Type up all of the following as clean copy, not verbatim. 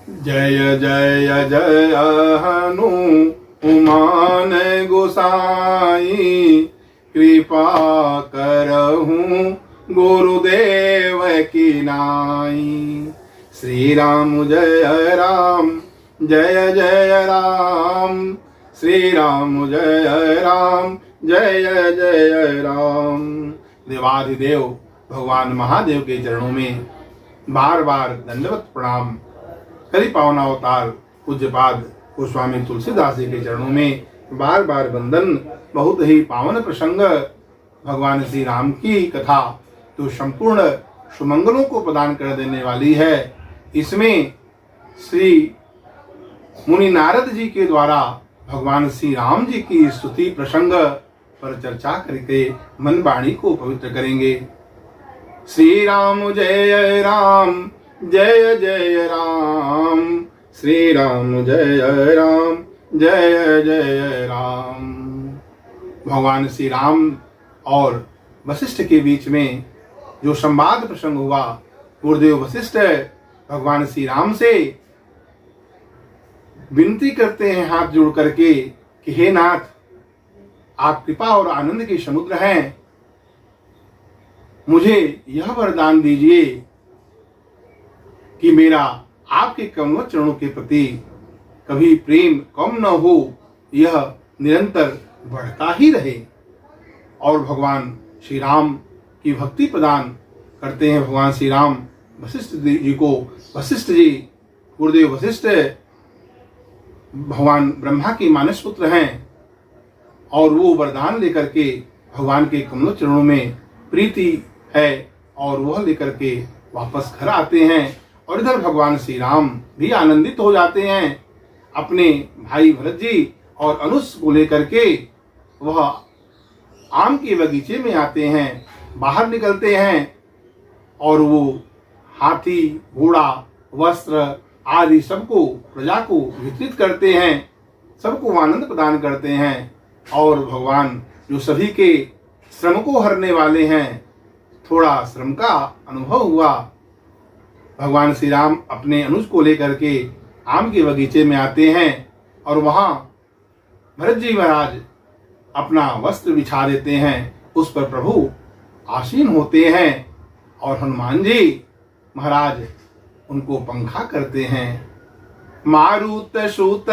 जय जय जय हनुमान गोसाई, कृपा करहूँ गुरुदेव की नाई। श्री राम जय राम, जय जय राम, श्री राम जय राम, जय जय राम। देवाधिदेव भगवान महादेव के चरणों में बार बार दंडवत प्रणाम। कलि पावन अवतार पूज्यपाद गोस्वामी तुलसीदास जी के चरणों में बार बार वंदन। बहुत ही पावन प्रसंग भगवान श्री राम की कथा जो संपूर्ण सुमंगलों को प्रदान कर देने वाली है। इसमें श्री मुनि नारद जी के द्वारा भगवान श्री राम जी की स्तुति प्रसंग पर चर्चा करके मन वाणी को पवित्र करेंगे। श्री राम जय राम, जय जय राम, श्री राम जय राम, जय जय राम। भगवान श्री राम और वशिष्ठ के बीच में जो संवाद प्रसंग हुआ, गुरुदेव वशिष्ठ भगवान श्री राम से विनती करते हैं हाथ जोड़ करके कि हे नाथ, आप कृपा और आनंद के समुद्र हैं, मुझे यह वरदान दीजिए कि मेरा आपके कमल चरणों के प्रति कभी प्रेम कम न हो, यह निरंतर बढ़ता ही रहे। और भगवान श्री राम की भक्ति प्रदान करते हैं। भगवान श्री राम वशिष्ठ जी को, वशिष्ठ जी गुरुदेव वशिष्ठ भगवान ब्रह्मा के मानस पुत्र हैं और वो वरदान लेकर के भगवान के कमल चरणों में प्रीति है और वह लेकर के वापस घर आते हैं। और इधर भगवान श्री राम भी आनंदित हो जाते हैं। अपने भाई भरत जी और अनुज को लेकर के वह आम के बगीचे में आते हैं, बाहर निकलते हैं और वो हाथी, घोड़ा, वस्त्र आदि सबको प्रजा को वितरित करते हैं, सबको आनंद प्रदान करते हैं। और भगवान जो सभी के श्रम को हरने वाले हैं, थोड़ा श्रम का अनुभव हुआ। भगवान श्री राम अपने अनुज को लेकर के आम के बगीचे में आते हैं और वहां भरत जी महाराज अपना वस्त्र बिछा देते हैं, उस पर प्रभु आसीन होते हैं और हनुमान जी महाराज उनको पंखा करते हैं। मारुत सूत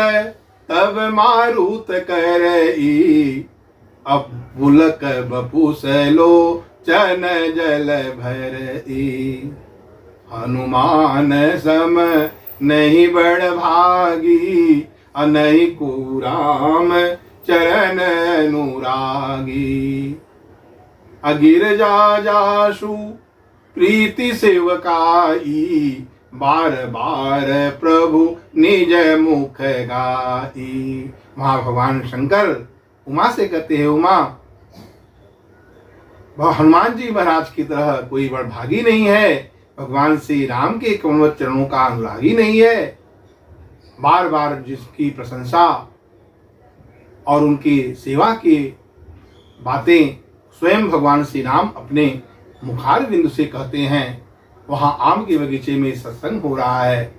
तब मारुत करई, अब पुलक बपुसलो चन जल भरई। हनुमान सम नहीं बड़ भागी, नहीं को राम चरण अनुरागी। अगिर जा जासु प्रीति सेवकाई, बार बार प्रभु निज मुख गाई। वहां भगवान शंकर उमा से कहते हैं, उमा हनुमान जी महाराज की तरह कोई बड़भागी नहीं है, भगवान श्री राम के कमल चरणों का अनुरागी नहीं है। बार बार जिसकी प्रशंसा और उनकी सेवा की बातें स्वयं भगवान श्री राम अपने मुखार बिंदु से कहते हैं। वहां आम के बगीचे में सत्संग हो रहा है,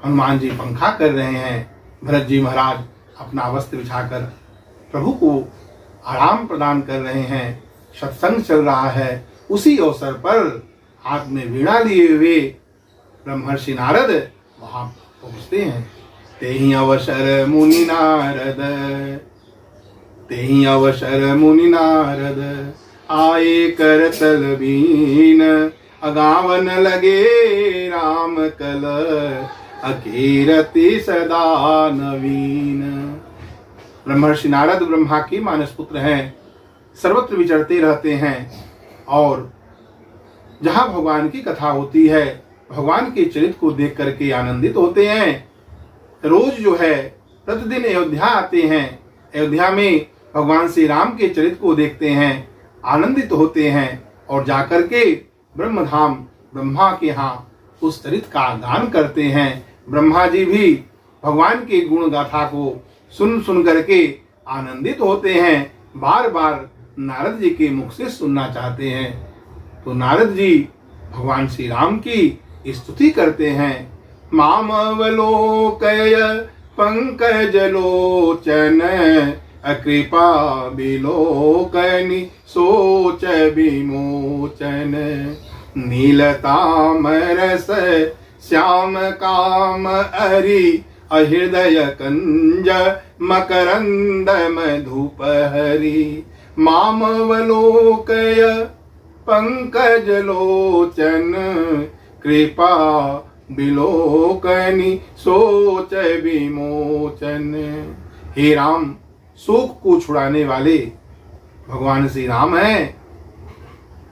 हनुमान जी पंखा कर रहे हैं, भरत जी महाराज अपना वस्त्र बिछाकर प्रभु को आराम प्रदान कर रहे हैं, सत्संग चल रहा है। उसी अवसर पर हाथ में वीणा लिए हुए ब्रह्मर्षि नारद वहां पहुंचते हैं। तेहि अवसर मुनि नारद, तेहि अवसर मुनि नारद, आए करतल बीन, अगावन लगे राम कल, अकीरति सदा नवीन। ब्रह्मर्षि नारद ब्रह्मा के मानस पुत्र हैं, सर्वत्र विचरते रहते हैं और जहां भगवान की कथा होती है, भगवान के चरित्र को देख करके आनंदित होते हैं। रोज जो है प्रतिदिन अयोध्या आते हैं, अयोध्या में भगवान श्री राम के चरित्र को देखते हैं, आनंदित होते हैं और जाकर के ब्रह्मधाम ब्रह्मा के यहाँ उस चरित्र का गान करते हैं। ब्रह्मा जी भी भगवान के गुण गाथा को सुन सुन करके आनंदित होते हैं, बार बार नारद जी के मुख से सुनना चाहते हैं। तो नारद जी भगवान श्री राम की स्तुति करते हैं मामवलोकय पंकजलोचन अकृपा विलोकनि सोच विमोचन नीलतामरस श्याम काम अरि अहृदय कंज मकरंद मधुप हरि मामवलोकय पंकजलोचन कृपा विलोकनि सोच विमोचन। हे राम, शोक को छुड़ाने वाले भगवान श्री राम हैं।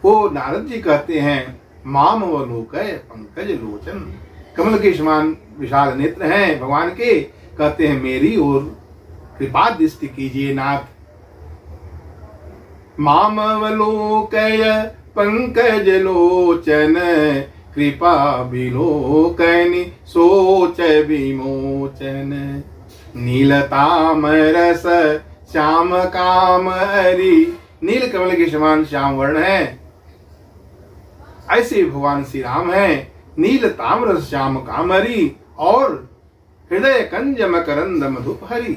वो नारद जी कहते हैं माम अवलोकय पंकज लोचन, कमल के समान विशाल नेत्र हैं भगवान के। कहते हैं मेरी ओर कृपा दृष्टि कीजिए नाथ। माम अवलोकय पंकज लोचन कृपा विलोकनि सोच विमोचन नीलतामरस श्याम काम हरि। नील कमल के समान श्याम वर्ण है, ऐसे भगवान श्री राम हैं। नील ताम्रस श्याम काम हरि और हृदय कंज मकरंद मधुप हरि।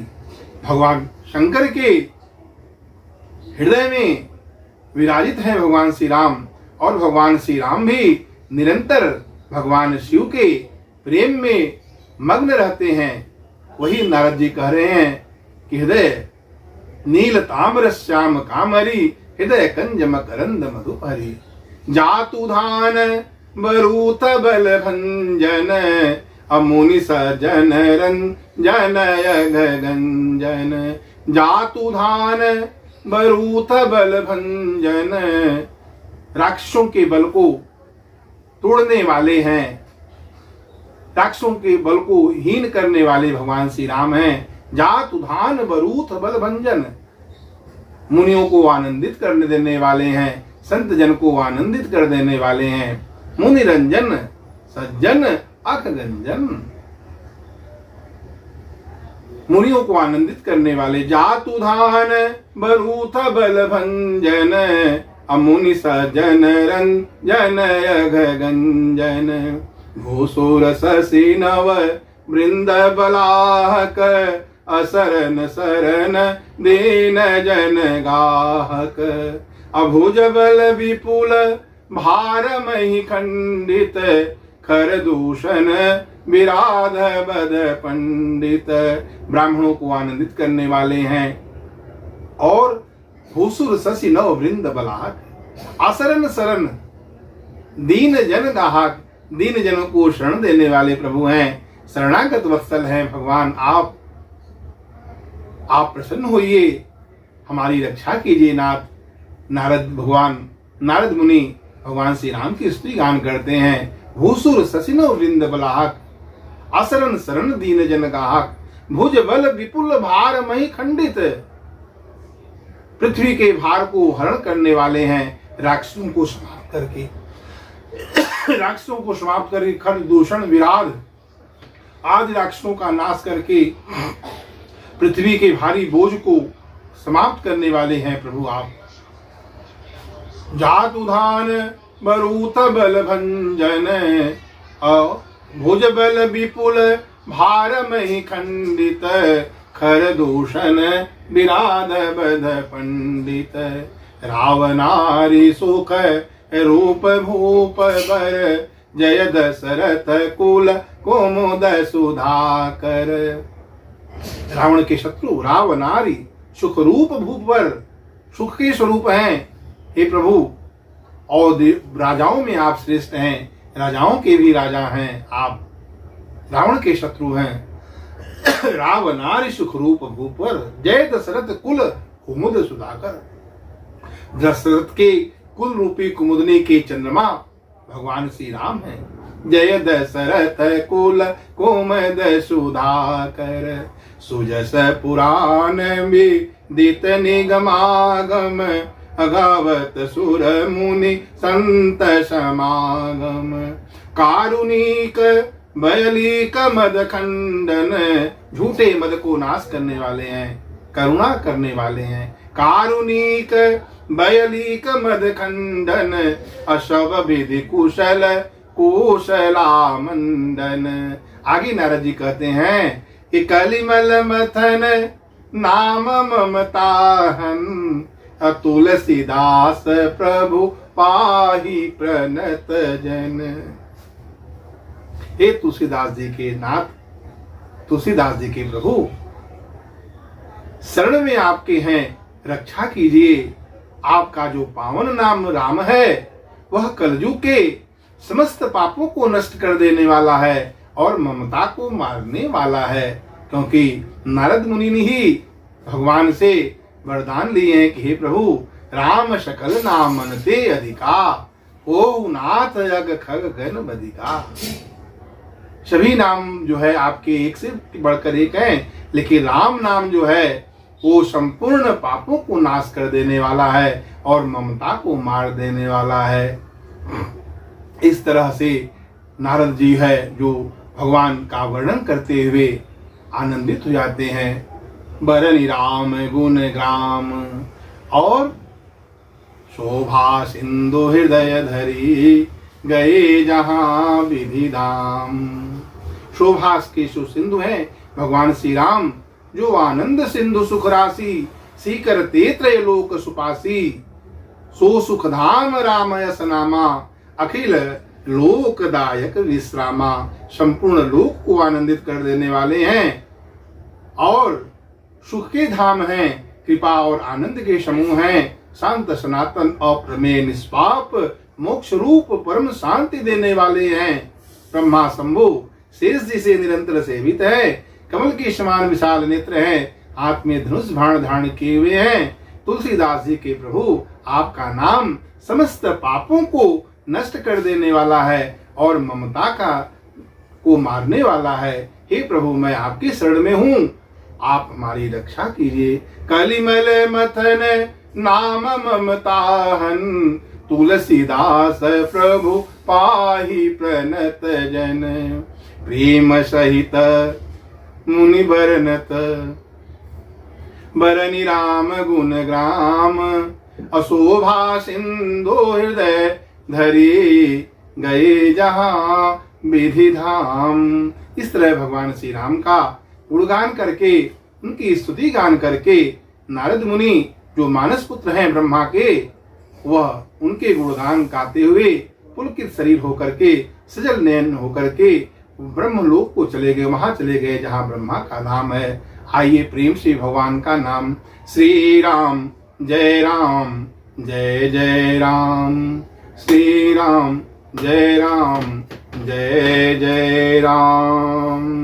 भगवान शंकर के हृदय में विराजित हैं भगवान श्री राम, और भगवान श्री राम भी निरंतर भगवान शिव के प्रेम में मग्न रहते हैं। वही नारद जी कह रहे हैं कि हृदय नील ताम्र श्याम कामरी हृदय कंज मकरंद मधुप हरि। जातु धान बरूत बल भंजन अमुनि सजन रंजन गंजन। जातु धान बरूत बल भंजन, राक्षसों के बल को तोड़ने वाले हैं, राक्षसों के बल को हीन करने वाले भगवान श्री राम हैं। जातु धान बरूथ बल भंजन, मुनियों को आनंदित करने देने वाले हैं, संत जन को आनंदित कर देने वाले हैं। मुनि रंजन सज्जन अख गंजन, मुनियों को आनंदित करने वाले। जातु धान बरूथ बल भंजन अमुनि सजन रंजन अघ गंजन। भूसुर शशि नव वृंद बलाहक असरन शरण दीन जन गाहक। अभुज बल विपुल भार मही खंडित खर दूषण विराध बद पंडित। ब्राह्मणों को आनंदित करने वाले हैं। और भूसुर शशि नव वृंद बलाहक, असरन शरण दीन जन गाहक, दीन जनों को शरण देने वाले प्रभु हैं। शरणागत वत्सल हैं भगवान। आप प्रसन्न होइए, हमारी रक्षा कीजिए नाथ। नारद मुनि भगवान श्री राम की स्तुति गान करते हैं। भूसुर शशिनो वृंद बलाहक असरन शरण दीन जन गाहक। भुज बल विपुल भार मही खंडित, पृथ्वी के भार को हरण करने वाले हैं। राक्षसों को समाप्त करके खर दूषण विराध आदि राक्षसों का नाश करके पृथ्वी के भारी बोझ को समाप्त करने वाले हैं प्रभु आप। जातु धान बरूत बल भंजन भुज बल विपुल भार मही खंडित खर दूषण विराध बध पंडित। रावनारी सुख रूप भूप बर जय दशरथ कुल कुमुद सुधाकर। रावण के शत्रु रावनारी सुख रूप भूप पर, सुख के स्वरूप हैं हे प्रभु। और राजाओं में आप श्रेष्ठ हैं, राजाओं के भी राजा हैं आप। रावण के शत्रु हैं। रावनारी सुख रूप भूपर जय दशरथ कुल कुमुद सुधाकर। दशरथ के कुल रूपी कुमुदनी के चंद्रमा भगवान श्री राम हैं। जय दशरथ कुल कुमुद सुधाकर। सुजस पुराण विदित निगमागम अगावत सुर मुनि संत समागम। कारुणिक बयलिक मद खंडन, झूठे मद को नाश करने वाले हैं, करुणा करने वाले हैं। कारुणिक बयलिक मद खंडन अशव विधि कुशल कोशला मंडन। आगे नारद जी कहते हैं कि कलिमल मथन नाम ममताहन, तुलसीदास प्रभु पाही प्रणत जन। हे तुलसीदास जी के नाथ, तुलसीदास जी के प्रभु, शरण में आपके हैं, रक्षा कीजिए। आपका जो पावन नाम राम है वह कलयुग के समस्त पापों को नष्ट कर देने वाला है और ममता को मारने वाला है। क्योंकि नारद मुनि ने ही भगवान से वरदान लिए हैं कि हे प्रभु, राम सकल नाम मनते अधिका, ओ नाथ यग खग गण बदिका। सभी नाम जो है आपके एक से बढ़कर एक हैं, लेकिन राम नाम जो है वो संपूर्ण पापों को नाश कर देने वाला है और ममता को मार देने वाला है। इस तरह से नारद जी है जो भगवान का वर्णन करते हुए आनंदित हो जाते हैं। बरनि राम गुण ग्राम और शोभा सिंधु हृदय धरी, गए जहां विधि धाम। शोभा के जो सिंधु हैं भगवान श्री राम, जो आनंद सिंधु सुख राशि, सीकर ते त्रैलोक सुपासी। सो सुख धाम राम यस नामा, अखिल लोकदायक विश्रामा। संपूर्ण लोक को आनंदित कर देने वाले हैं और सुख के धाम हैं, कृपा और आनंद के समूह हैं। शांत सनातन अप्रमेय निष्पाप मोक्ष रूप परम शांति देने वाले हैं। ब्रह्मा शंभु शेष जी से निरंतर सेवित है, कमल के समान विशाल नेत्र हैं, हाथ में धनुष बाण धारण किए हुए हैं। तुलसीदास जी के प्रभु, आपका नाम समस्त पापों को नष्ट कर देने वाला है और ममता को मारने वाला है। हे प्रभु, मैं आपकी शरण में हूँ, आप हमारी रक्षा कीजिए। कलिमल मथन नाम ममताहन, तुलसीदास प्रभु पाही प्रणत जन। प्रेम सहित मुनि बरनत, बरनि राम गुण ग्राम। अशोभा सिंधु हृदय धरी, गए जहां विधि धाम। इस तरह भगवान श्री राम का गुणगान करके, उनकी स्तुति गान करके नारद मुनि जो मानस पुत्र हैं ब्रह्मा के, वह उनके गुणगान गाते हुए पुलकित शरीर होकर के, सजल नयन होकर के ब्रह्मलोक को चले गए, वहां चले गए जहां ब्रह्मा का धाम है। आइए प्रेम से भगवान का नाम श्री राम जय राम, जय जय राम, श्री राम जय राम, जय जय राम।